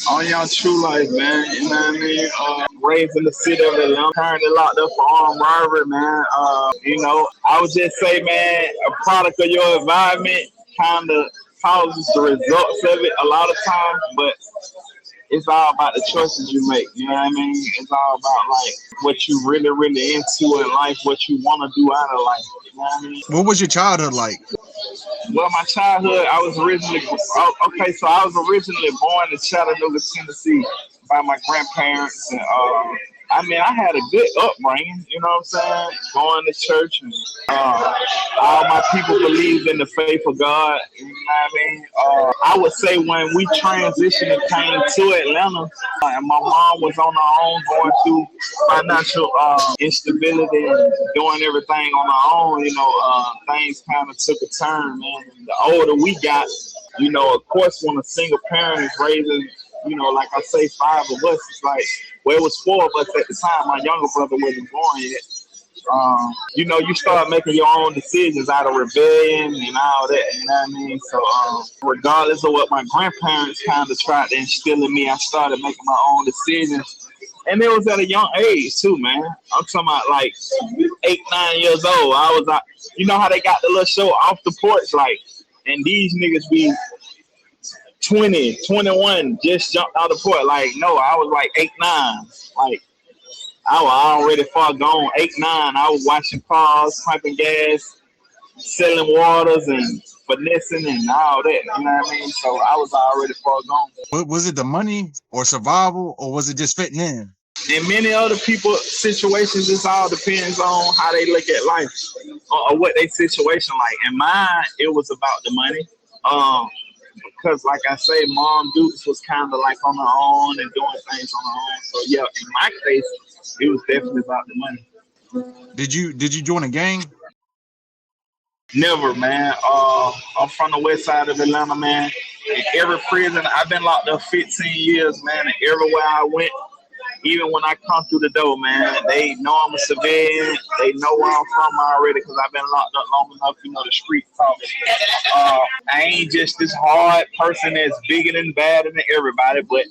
On YungTruLyfe, man. You know what I mean? Raised in the city of Atlanta, currently locked up for armed robbery, man. I would just say, man, a product of your environment kind of causes the results of it a lot of times, but it's all about the choices you make. You know what I mean? It's all about like what you really, really into in life, what you want to do out of life. You know what I mean? What was your childhood like? Well, my childhood, I was originally okay. So I was originally born in Chattanooga, Tennessee, by my grandparents, and I had a good upbringing. You know what I'm saying? Going to church, and all my people believed in the faith of God. You know what I mean? I would say when we transitioned and came to Atlanta, and my mom was on her own, going through financial instability and doing everything on her own. Things kind of took a turn, man. And the older we got, of course, when a single parent is raising, like I say, five of us, it's like, well, it was four of us at the time. My younger brother wasn't born yet. You start making your own decisions out of rebellion and all that, you know what I mean? So, regardless of what my grandparents kind of tried to instill in me, I started making my own decisions. And it was at a young age, too, man. I'm talking about like 8, 9 years old. I was like, you know how they got the little show Off the Porch, like, and these niggas be 20, 21, just jumped out the porch. Like, no, I was like 8, 9. Like, I was already far gone. 8, 9. I was washing cars, piping gas, selling waters, and finessing and all that. You know what I mean? So I was already far gone. Was it the money or survival, or was it just fitting in? In many other people's situations, this all depends on how they look at life or what their situation like. In mine, it was about the money. Because, like I say, Mom Dukes was kind of like on her own and doing things on her own. So yeah, in my case, it was definitely about the money. Did you join a gang? Never, man. I'm from the west side of Atlanta, man. In every prison, I've been locked up 15 years, man. And everywhere I went, even when I come through the door, man, they know I'm a civilian. They know where I'm from already because I've been locked up long enough, the street talk. I ain't just this hard person that's bigger than badder than everybody, but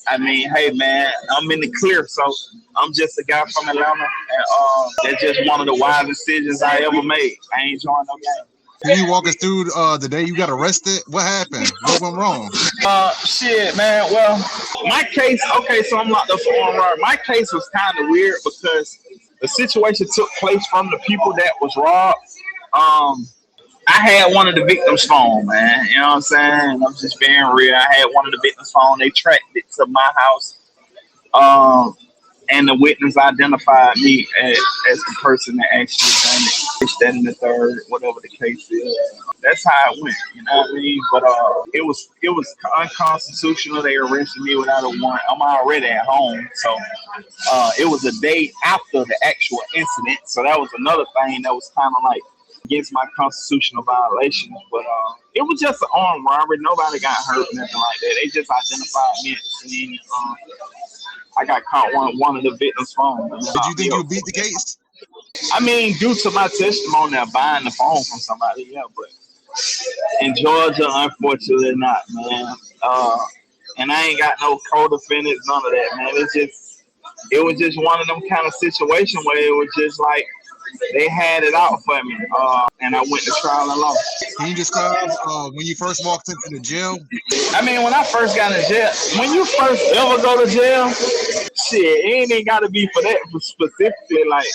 I mean, hey, man, I'm in the clear, so I'm just a guy from Atlanta, and that's just one of the wise decisions I ever made. I ain't joining no game. Can you walk us through the day you got arrested? What happened? What went wrong? Shit, man. Well, my case, okay, so I'm locked up for armed robbery. My case was kind of weird because the situation took place from the people that was robbed. I had one of the victims' phone, man. You know what I'm saying? I'm just being real. I had one of the victims' phone. They tracked it to my house. And the witness identified me as the person that actually done it. That in the third, whatever the case is. That's how it went, you know what I mean? But it was unconstitutional. They arrested me without a warrant. I'm already at home, so it was a day after the actual incident. So that was another thing that was kind of like against my constitutional violations. But it was just an armed robbery. Nobody got hurt, nothing like that. They just identified me at the scene. I got caught one of the victims' phone. Did you think you beat the case? I mean, due to my testimony of buying the phone from somebody, yeah, but in Georgia, unfortunately not, man. And I ain't got no co-defendants, none of that, man. It was just one of them kind of situations where it was just like they had it out for me, and I went to trial and lost. Can you describe when you first walked into the jail? I mean, when I first got in jail, when you first ever go to jail, shit, it ain't got to be for that specifically. Like,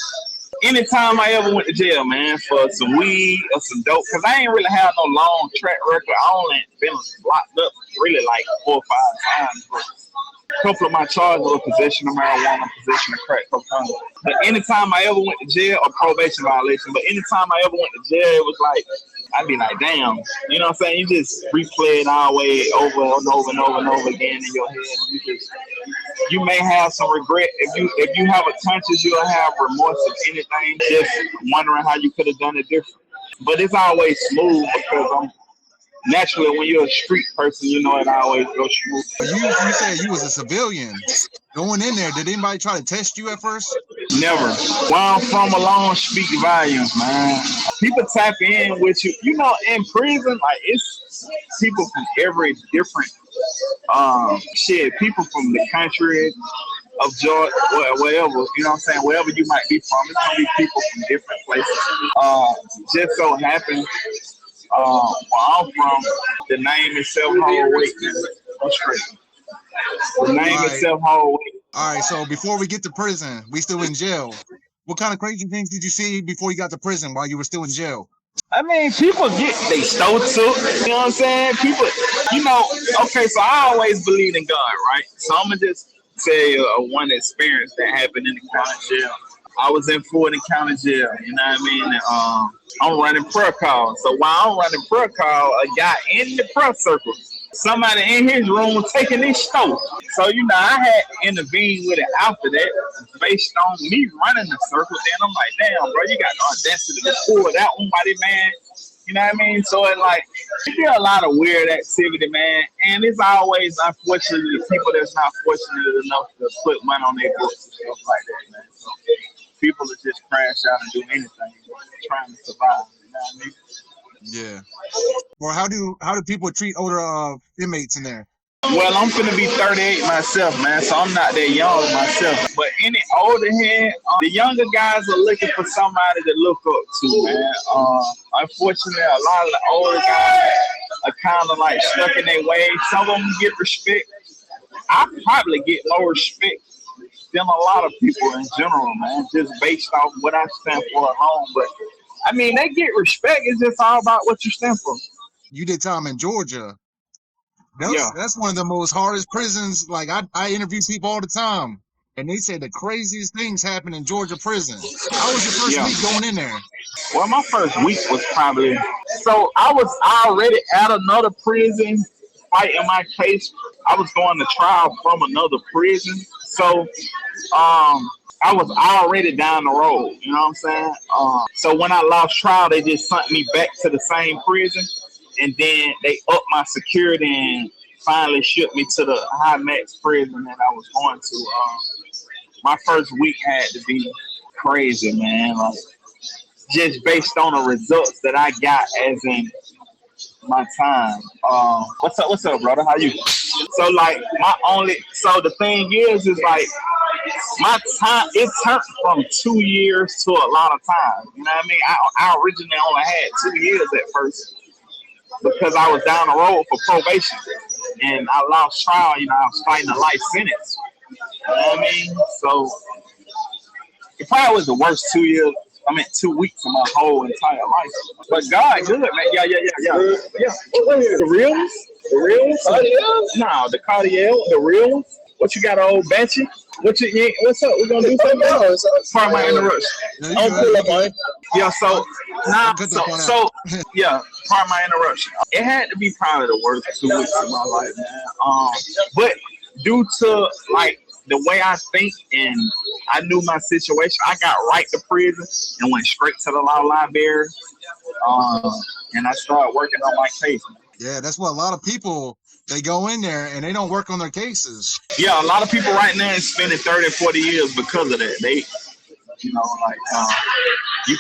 anytime I ever went to jail, man, for some weed or some dope, because I ain't really have no long track record. I only been locked up really like 4 or 5 times. But a couple of my charges were possession of marijuana, possession of crack cocaine. But anytime I ever went to jail, or probation violation, but anytime I ever went to jail, it was like, I'd be like, damn, you know what I'm saying? You just replay it all the way over and over and over and over again in your head. You may have some regret. If you have a conscience, you'll have remorse of anything, just wondering how you could have done it different. But it's always smooth because naturally, when you're a street person, it always goes smooth. You said you was a civilian. Going in there, did anybody try to test you at first? Never. Where I'm from alone speak volumes, man. People tap in with you. In prison, like, it's people from every different Shit, people from the country of Georgia, wherever, you know what I'm saying, wherever you might be from, it's gonna be people from different places. Just so happens, where I'm from, the name itself hold weight. I'm straight. The name itself hold weight. All right, so before we get to prison, we still in jail. What kind of crazy things did you see before you got to prison while you were still in jail? I mean, people get they stole took. You know what I'm saying? People, you know. Okay, so I always believed in God, right? So I'm gonna just tell you one experience that happened in the county jail. I was in Fulton County Jail. You know what I mean? And, I'm running prayer calls. So while I'm running prayer call, a guy in the prayer circle, somebody in his room was taking his stove. So, you know, I had intervened with it after that based on me running the circle. Then I'm like, damn, bro, you got the audacity to pull that one by the man. You know what I mean? So it's like, you get a lot of weird activity, man. And it's always, unfortunately, people that's not fortunate enough to put money on their books and stuff like that, man. So people that just crash out and do anything trying to survive. You know what I mean? Yeah. Well, how do people treat older inmates in there? Well, I'm finna be 38 myself, man, so I'm not that young myself. But any older head, the younger guys are looking for somebody to look up to, man. Unfortunately, a lot of the older guys are kind of like stuck in their ways. Some of them get respect. I probably get more respect than a lot of people in general, man, just based off what I stand for alone. But I mean, they get respect. It's just all about what you stand for. You did time in Georgia. Yeah. That's one of the most hardest prisons. Like I interview people all the time, and they say the craziest things happen in Georgia prison. How was your first week going in there? Well, my first week was probably, so I was already at another prison fighting my case. I was going to trial from another prison. So I was already down the road, you know what I'm saying? So when I lost trial, they just sent me back to the same prison, and then they upped my security and finally shipped me to the high max prison that I was going to. My first week had to be crazy, man. Like, just based on the results that I got as in my time. What's up, brother? How you? So like so the thing is like my time, it turned from 2 years to a lot of time. You know what I mean? I originally only had 2 years at first because I was down the road for probation and I lost trial. You know, I was fighting a life sentence. You know what I mean? So it probably was the worst 2 years. 2 weeks of my whole entire life. But God, good, man. Yeah. The real ones? The real ones? No, the Cartier, the real ones. What you got, old Banshee? What's up? We gonna do something else? Pardon my interruption. Pull up on it. Yeah, so pardon my interruption. It had to be probably the worst 2 weeks of my life, man. But due to like the way I think and I knew my situation, I got right to prison and went straight to the law library. And I started working on my case. Yeah, that's what a lot of people, they go in there and they don't work on their cases. Yeah, a lot of people right now is spending 30, 40 years because of that. They, you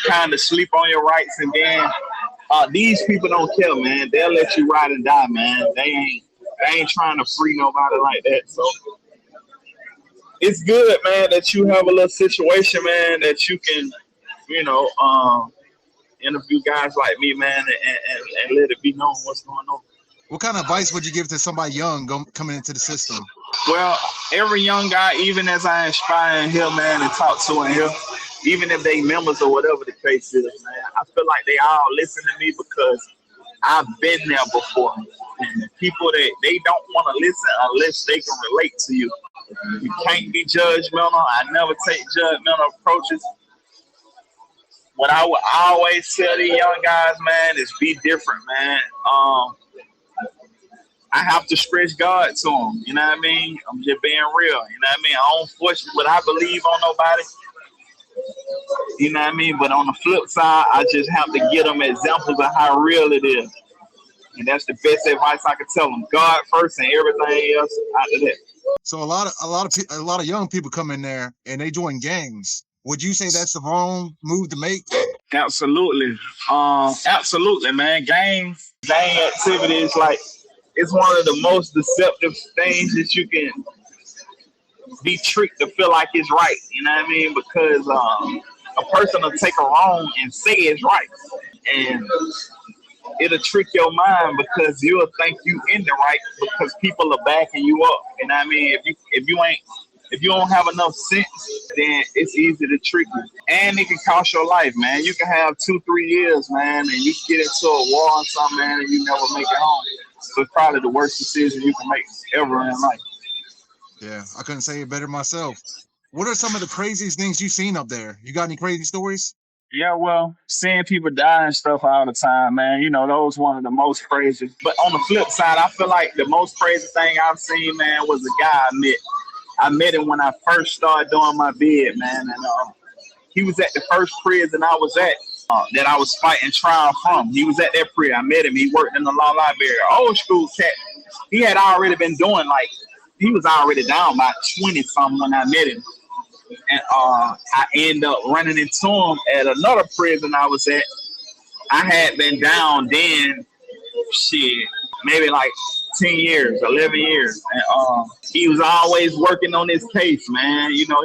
kind of sleep on your rights, and then these people don't care, man. They'll let you ride and die, man. They ain't trying to free nobody like that. So it's good, man, that you have a little situation, man, that you can, interview guys like me, man, and let it be known what's going on. What kind of advice would you give to somebody young coming into the system? Well, every young guy, even as I inspire in here, man, and talk to in here, even if they members or whatever the case is, man, I feel like they all listen to me because I've been there before. And people they don't want to listen unless they can relate to you. You can't be judgmental. I never take judgmental approaches. What I would always tell these young guys, man, is be different, man. I have to stretch God to them. You know what I mean? I'm just being real. You know what I mean? I don't force what I believe on nobody. You know what I mean? But on the flip side, I just have to give them examples of how real it is. And that's the best advice I could tell them. God first and everything else after that. So a lot of young people come in there and they join gangs. Would you say that's the wrong move to make? Absolutely. Absolutely, man. Gang activities, like, it's one of the most deceptive things that you can be tricked to feel like it's right. You know what I mean? Because a person will take a wrong and say it's right, and it'll trick your mind because you'll think you in the right because people are backing you up. You know what I mean? If you don't have enough sense, then it's easy to trick you. And it can cost your life, man. You can have 2-3 years, man, and you get into a war or something, man, and you never make it home. So it's probably the worst decision you can make ever in life. Yeah, I couldn't say it better myself. What are some of the craziest things you've seen up there? You got any crazy stories? Yeah, well, seeing people die and stuff all the time, man, you know, those one of the most crazy. But on the flip side, I feel like the most crazy thing I've seen, man, was a guy I met. I met him when I first started doing my bid, man, and he was at the first prison I was at that I was fighting trial from. He was at that prison. I met him. He worked in the law library. Old school cat. He had already been doing he was already down by 20 something when I met him. And I ended up running into him at another prison I was at. I had been down then, maybe like 10 years, 11 years. And he was always working on his case, man. You know,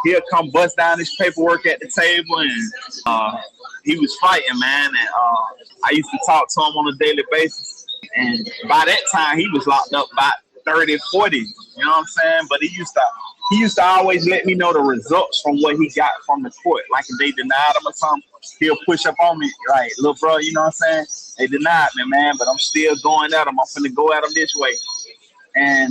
he'll come bust down his paperwork at the table, and he was fighting, man. And I used to talk to him on a daily basis. And by that time, he was locked up by 30, 40, you know what I'm saying? But he used to always let me know the results from what he got from the court. Like if they denied him or something, he'll push up on me, like, little bro, you know what I'm saying? They denied me, man, but I'm still going at him. I'm finna go at him this way. And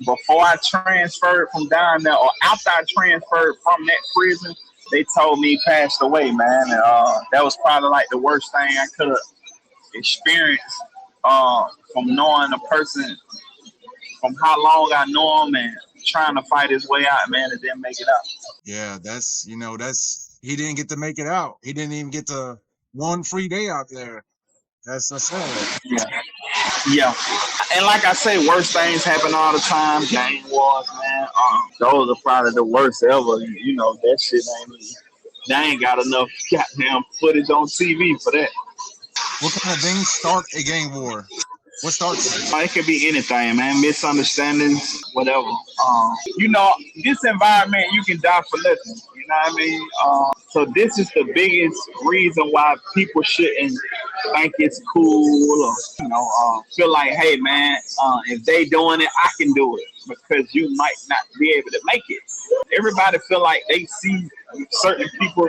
before I transferred from down there, or after I transferred from that prison, they told me he passed away, man. And that was probably like the worst thing I could have experienced from knowing a person, from how long I know him and trying to fight his way out, man, and didn't make it out. Yeah, he didn't get to make it out. He didn't even get to one free day out there. That's sad. Yeah. And like I say, worst things happen all the time. Gang wars, man. Those are probably the worst ever. You know, that shit they ain't got enough goddamn footage on TV for that. What kind of things start a gang war? What starts it? It could be anything, man. Misunderstandings, whatever. You know, this environment, you can die for nothing. You know what I mean? So this is the biggest reason why people shouldn't think it's cool or, you know, feel like, hey, man, if they doing it, I can do it. Because you might not be able to make it. Everybody feel like they see certain people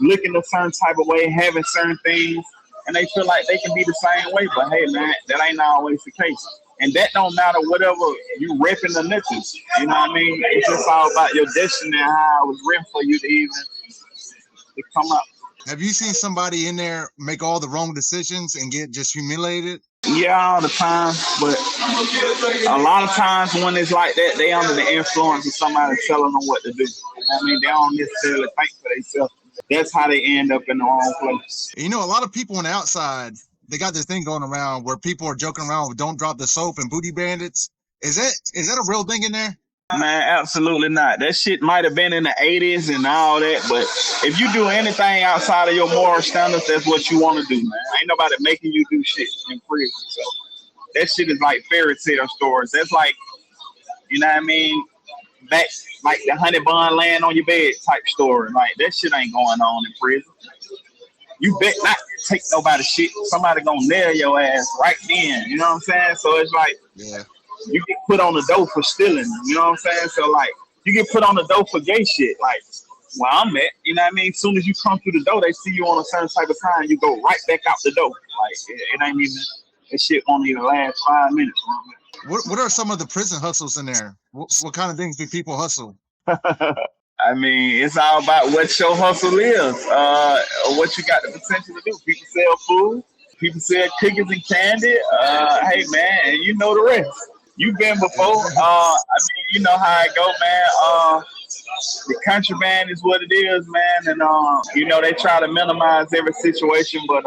looking a certain type of way, having certain things, and they feel like they can be the same way, but hey, man, that ain't always the case. And that don't matter whatever you repping or nothing. You know what I mean? It's just all about your destiny and how it was written for you to even to come up. Have you seen somebody in there make all the wrong decisions and get just humiliated? Yeah, all the time, but a lot of times when it's like that, they under the influence of somebody telling them what to do. You know what I mean? They don't necessarily think for themselves. That's how they end up in the wrong place. You know, a lot of people on the outside, they got this thing going around where people are joking around with don't drop the soap and booty bandits. Is that a real thing in there? Man, absolutely not. That shit might have been in the 80s and all that, but if you do anything outside of your moral standards, that's what you want to do, man. Ain't nobody making you do shit in prison. So that shit is like fairy tale stories. That's like, you know what I mean? Back like the honey bun laying on your bed type story. Like that shit ain't going on in prison. You bet not take nobody's shit. Somebody gonna nail your ass right then. You know what I'm saying? So it's like, you get put on the dope for stealing. You know what I'm saying? So like, you get put on the dope for gay shit. Like where I'm at, you know what I mean? As soon as you come through the door, they see you on a certain type of time. You go right back out the door. Like it ain't even. That shit won't even last 5 minutes. What are some of the prison hustles in there? What kind of things do people hustle? I mean, it's all about what your hustle is, or what you got the potential to do. People sell food, people sell cookies and candy. Hey man, you know the rest. You've been before. I mean, you know how it go, man. The contraband is what it is, man, and you know they try to minimize every situation, but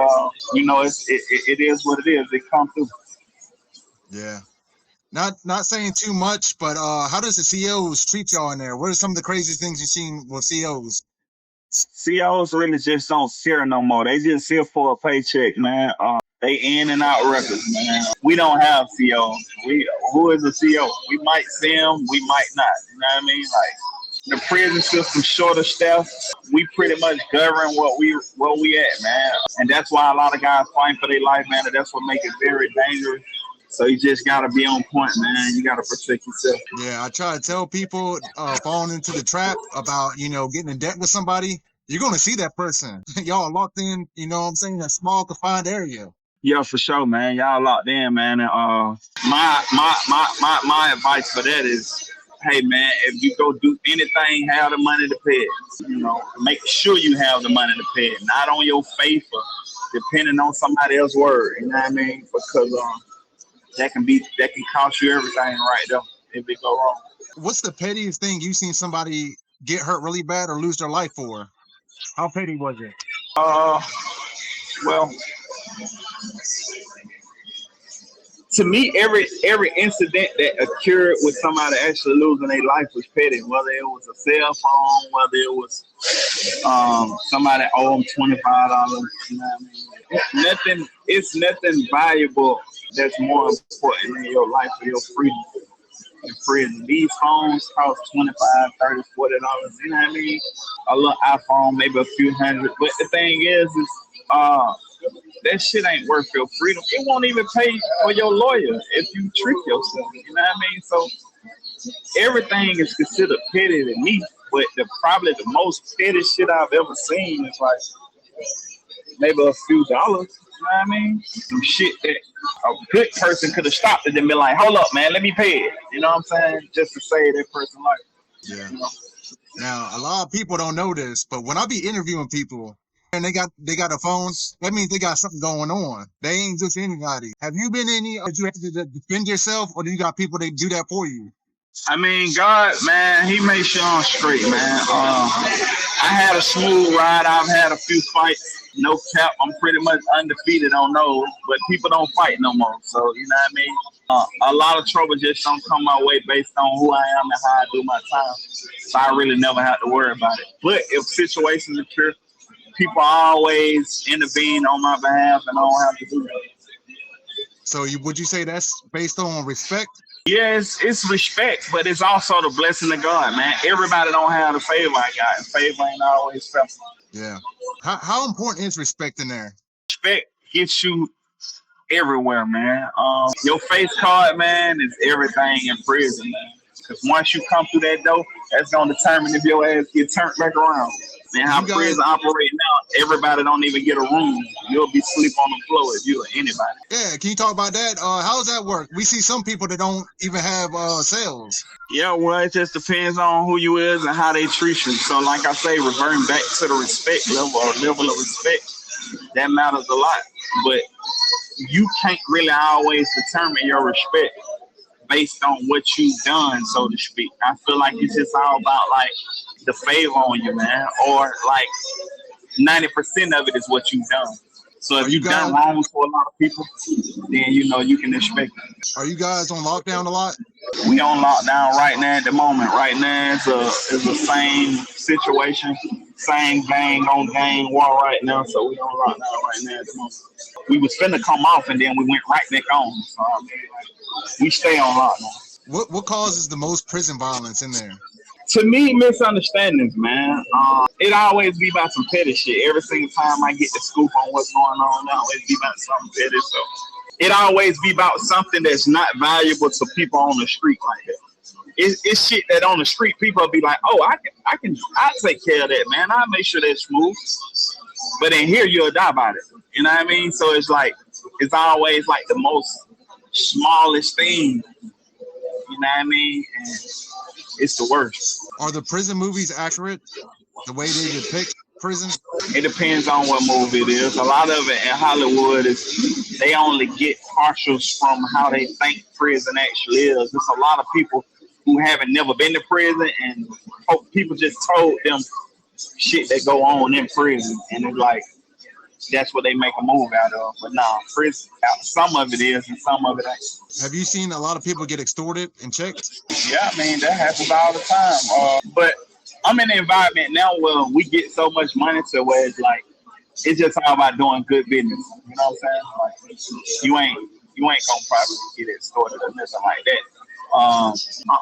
you know it is what it is. It comes through. Yeah. Not saying too much, but how does the COs treat y'all in there? What are some of the craziest things you've seen with COs? COs really just don't care no more. They just here for a paycheck, man. They in and out records, man. We don't have COs. Who is a CO? We might see them, we might not. You know what I mean? Like the prison system, short of staff, we pretty much govern what we at, man. And that's why a lot of guys fight for their life, man. And that's what makes it very dangerous. So you just gotta be on point, man. You gotta protect yourself. Yeah, I try to tell people falling into the trap about, getting in debt with somebody. You're gonna see that person. Y'all locked in, what I'm saying, a small confined area. Yeah, for sure, man. Y'all locked in, man. And my advice for that is, hey, man, if you go do anything, have the money to pay it. Make sure you have the money to pay it, not on your faith or depending on somebody else's word. You know what I mean? Because that can cost you everything right there if it go wrong. What's the pettiest thing you seen somebody get hurt really bad or lose their life for? How petty was it? Well, to me, every incident that occurred with somebody actually losing their life was petty. Whether it was a cell phone, whether it was somebody owed them $25. You know what I mean? It's nothing valuable that's more important in your life or your freedom in prison. These phones cost $25, $30, $40. You know what I mean? A little iPhone, maybe a few hundred. But the thing is that shit ain't worth your freedom. It won't even pay for your lawyer if you trick yourself. You know what I mean? So everything is considered petty to me. But probably the most petty shit I've ever seen is like maybe a few dollars. You know what I mean? Some shit that a good person could have stopped it and been like, hold up, man, let me pay it. You know what I'm saying? Just to save that person's life. Yeah. Now, a lot of people don't know this, but when I be interviewing people and they got a phone, that means they got something going on. They ain't just anybody. Have you been did you have to defend yourself, or do you got people that do that for you? I mean, God, man, he makes sure I'm straight, man. I had a smooth ride. I've had a few fights. No cap, I'm pretty much undefeated on those, but people don't fight no more. So, you know what I mean? A lot of trouble just don't come my way based on who I am and how I do my time. So I really never have to worry about it. But if situations occur, people always intervene on my behalf, and I don't have to do that. So would you say that's based on respect? Yes, it's respect, but it's also the blessing of God, man. Everybody don't have the favor I got, and favor ain't always fair. Yeah. How important is respect in there? Respect gets you everywhere, man. Your face card, man, is everything in prison, man. Because once you come through that door, that's gonna determine if your ass get turned back around. Man, how prison operate now, everybody don't even get a room. You'll be sleep on the floor if you're anybody. Yeah, can you talk about that? How does that work? We see some people that don't even have cells. Yeah, well, it just depends on who you is and how they treat you. So, like I say, reverting back to the respect level or level of respect, that matters a lot. But you can't really always determine your respect based on what you've done, so to speak. I feel like it's just all about like the favor on you, man, or like 90% of it is what you've done. So if you've done wrong for a lot of people, then you can expect it. Are you guys on lockdown a lot? We on lockdown right now at the moment. Right now it's the same situation, same gang on gang war right now. So we on lockdown right now at the moment. We was finna come off and then we went right back on. So I mean, we stay on lockdown. What causes the most prison violence in there? To me, misunderstandings, man. It always be about some petty shit. Every single time I get the scoop on what's going on, it always be about something petty. So it always be about something that's not valuable to people on the street like that. It's shit that on the street people will be like, oh, I'll take care of that, man. I'll make sure that's smooth. But in here, you'll die about it. You know what I mean? So it's like, it's always like the most smallest thing. You know what I mean? And it's the worst. Are the prison movies accurate? The way they depict prison? It depends on what movie it is. A lot of it in Hollywood is they only get partials from how they think prison actually is. There's a lot of people who haven't never been to prison, and people just told them shit that go on in prison, and it's like that's what they make a move out of. But nah, prison, some of it is and some of it ain't. Have you seen a lot of people get extorted and checked? Yeah, I mean, that happens all the time. But I'm in an environment now where we get so much money to where it's like it's just all about doing good business. You know what I'm saying? Like, you ain't gonna probably get it started or nothing like that.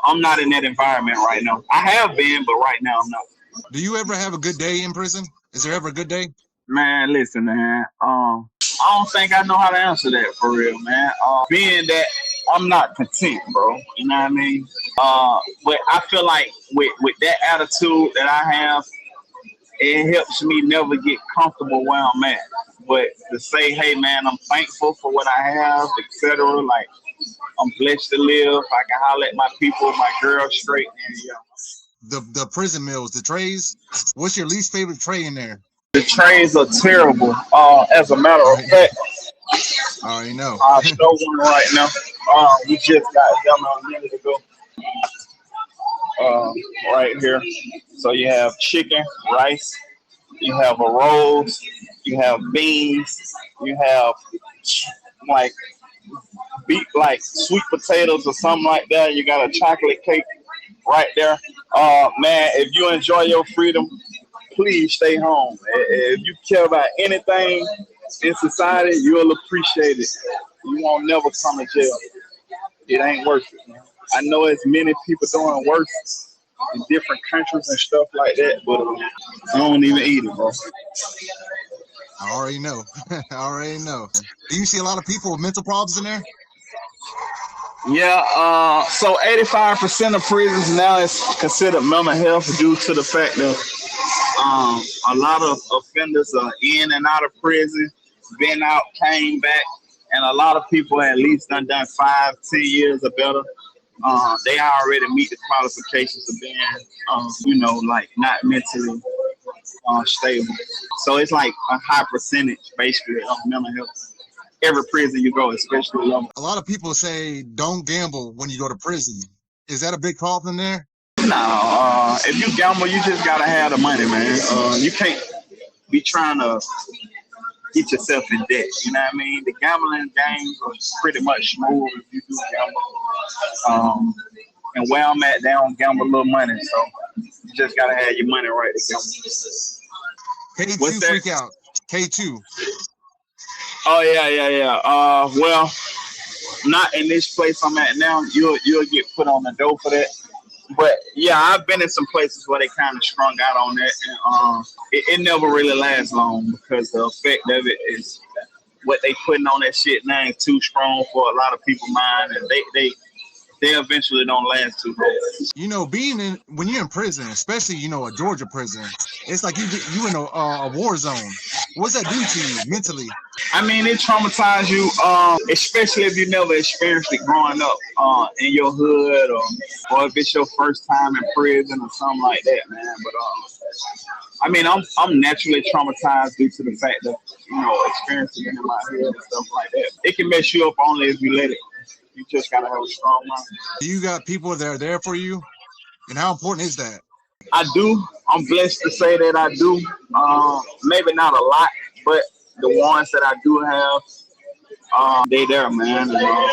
I'm not in that environment right now. I have been, but right now I'm not. Do you ever have a good day in prison? Is there ever a good day? Man, listen, man. I don't think I know how to answer that for real, man. Being that I'm not content, bro. You know what I mean? But I feel like with that attitude that I have, it helps me never get comfortable where I'm at. But to say, hey, man, I'm thankful for what I have, etc. Like, I'm blessed to live. I can holler at my people, my girl straight, and yeah. The prison meals, the trays. What's your least favorite tray in there? The trays are terrible. As a matter All of right, fact, I already know. I'll show one right now. We just got them a minute ago. Uh, right here. So you have chicken, rice, you have a rolls, you have beans, you have like beat like sweet potatoes or something like that. You got a chocolate cake right there. Man, if you enjoy your freedom, please stay home. If you care about anything in society, you'll appreciate it. You won't never come to jail. It ain't worth it, man. I know it's many people doing worse in different countries and stuff like that, but I don't even eat it, bro. I already know. I already know. Do you see a lot of people with mental problems in there? Yeah, so 85% of prisons now is considered mental health due to the fact that a lot of offenders are in and out of prison, been out, came back, and a lot of people at least done 5, 10 years or better. They already meet the qualifications of being, like not mentally stable. So it's like a high percentage basically of mental health. Every prison you go, especially young. A lot of people say don't gamble when you go to prison. Is that a big problem there? No, if you gamble, you just gotta have the money, man. You can't be trying to get yourself in debt. You know what I mean? The gambling games are pretty much smooth if you do gamble. And where I'm at, they don't gamble little money, so you just gotta have your money right to gamble. What's K2 that? freak out. K2. Oh yeah. Well, not in this place I'm at now. You'll get put on the dough for that. But yeah, I've been in some places where they kind of strung out on that, and it never really lasts long because the effect of it is what they putting on that shit now is too strong for a lot of people's mind, and they eventually don't last too long. You know, when you're in prison, especially a Georgia prison, it's like you in a war zone. What's that do to you mentally? I mean, it traumatizes you, especially if you never experienced it growing up in your hood, or if it's your first time in prison or something like that, man. But I mean, I'm naturally traumatized due to the fact that experiencing it in my head and stuff like that. It can mess you up only if you let it. You just gotta have a strong mind. Do you got people that are there for you? And how important is that? I do. I'm blessed to say that I do. Maybe not a lot, but the ones that I do have, they there, man. And,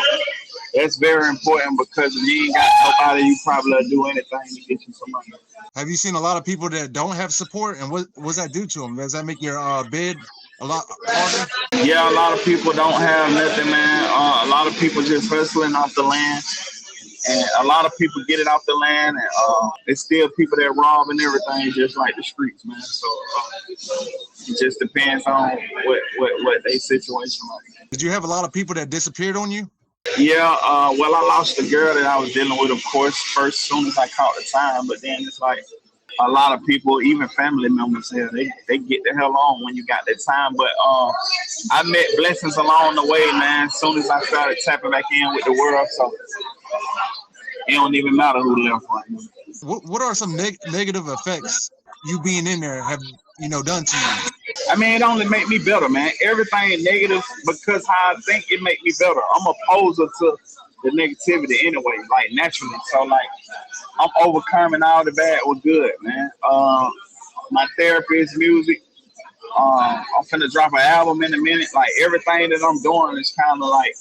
that's very important because if you ain't got nobody, you probably do anything to get you some money. Have you seen a lot of people that don't have support, and what does that do to them? Does that make your bid a lot harder? Yeah, a lot of people don't have nothing, man. A lot of people just hustling off the land. And a lot of people get it off the land, and there's still people that rob and everything, just like the streets, man. So it just depends on what their situation like. Did you have a lot of people that disappeared on you? Yeah, well, I lost the girl that I was dealing with, of course, first, soon as I caught the time. But then it's like a lot of people, even family members here, they get the hell on when you got that time. But I met blessings along the way, man, as soon as I started tapping back in with the world. So it don't even matter who left right now. What are some negative effects you being in there have done to you? I mean, it only make me better, man. Everything negative because how I think it make me better. I'm opposer to the negativity anyway, like naturally. So like I'm overcoming all the bad with good, man. My therapy is music. I'm finna drop an album in a minute. Like everything that I'm doing is kind of like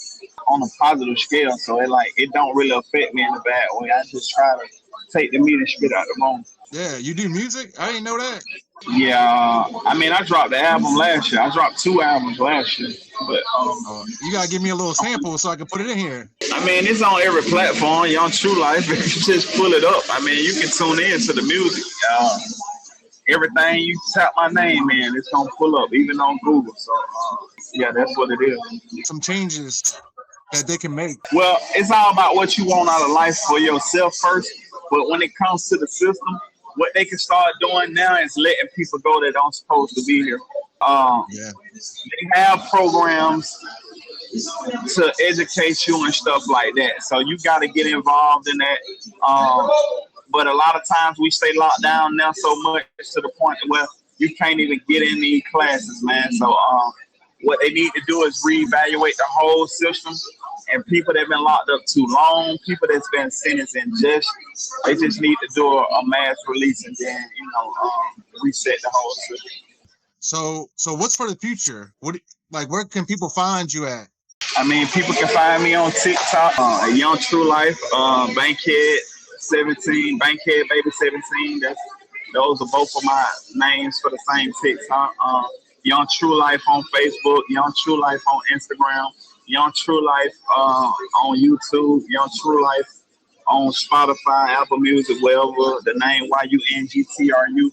on a positive scale, so it don't really affect me in a bad way. I just try to take the meat and spit out the bone. Yeah, you do music? I didn't know that. Yeah, I mean, I dropped the album last year. I dropped 2 albums last year, but You gotta give me a little sample so I can put it in here. I mean, it's on every platform. YungTruLyfe, if you just pull it up, I mean, you can tune in to the music. Everything you tap my name in, it's gonna pull up, even on Google. So, yeah, that's what it is. Some changes that they can make. Well, it's all about what you want out of life for yourself first. But when it comes to the system, what they can start doing now is letting people go that don't supposed to be here. They have programs to educate you and stuff like that. So you got to get involved in that. But a lot of times we stay locked down now so much to the point where you can't even get in these classes, man. So what they need to do is reevaluate the whole system. And people that have been locked up too long, people that's been sentenced in just, they just need to do a mass release and then, reset the whole system. So what's for the future? Where can people find you at? I mean, people can find me on TikTok, YungTruLyfe, Bankhead 17, Bankhead Baby 17. Those are both of my names for the same TikTok. YungTruLyfe on Facebook, YungTruLyfe on Instagram, YungTruLyfe on YouTube, YungTruLyfe on Spotify, Apple Music, wherever. The name YungTruLyfe,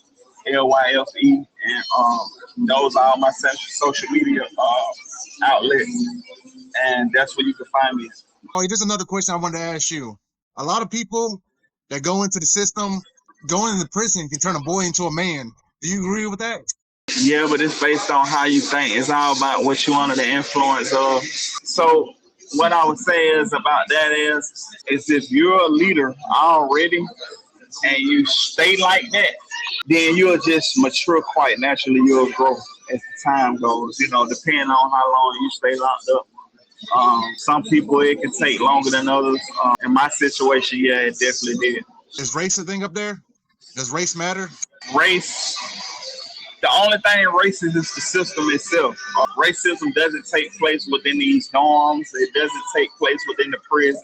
and those are all my social media outlets, and that's where you can find me. Oh, there's another question I wanted to ask you. A lot of people that go into the system, going into prison can turn a boy into a man. Do you agree with that? Yeah, but it's based on how you think. It's all about what you under the influence of. So what I would say is about that is if you're a leader already and you stay like that, then you'll just mature quite naturally. You'll grow as the time goes, depending on how long you stay locked up. Some people, it can take longer than others. In my situation, yeah, it definitely did. Is race a thing up there? Does race matter? Race, the only thing racist is the system itself. Racism doesn't take place within these dorms. It doesn't take place within the prison.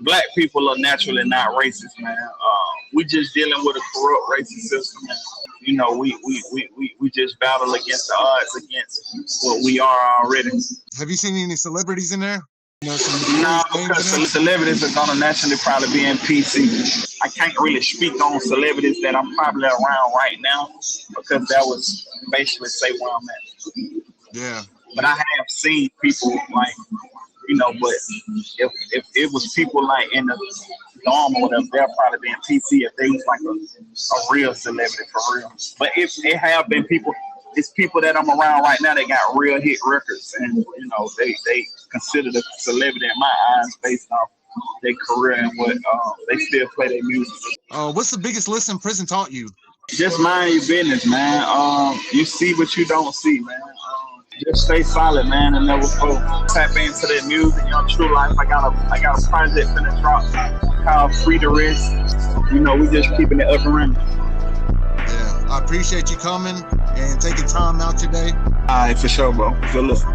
Black people are naturally not racist, man. We just dealing with a corrupt racist system. We just battle against the odds against what we are already. Have you seen any celebrities in there? No, because celebrities are gonna naturally probably be in PC. I can't really speak on celebrities that I'm probably around right now because that was basically say where I'm at. Yeah. But I have seen people but if it was people like in the dorm or whatever, they'll probably be in PC if they was like a real celebrity for real. But it have been people. It's people that I'm around right now that got real hit records, and they consider the celebrity in my eyes based off their career and what they still play their music. What's the biggest lesson prison taught you? Just mind your business, man. You see what you don't see, man. Just stay solid, man, and never fold. Tap into that music, YungTruLyfe. I got a project finna drop called Free to Rest. We just keeping it up and running. Yeah, I appreciate you coming and taking time out today. All right, for sure, bro. Good listen.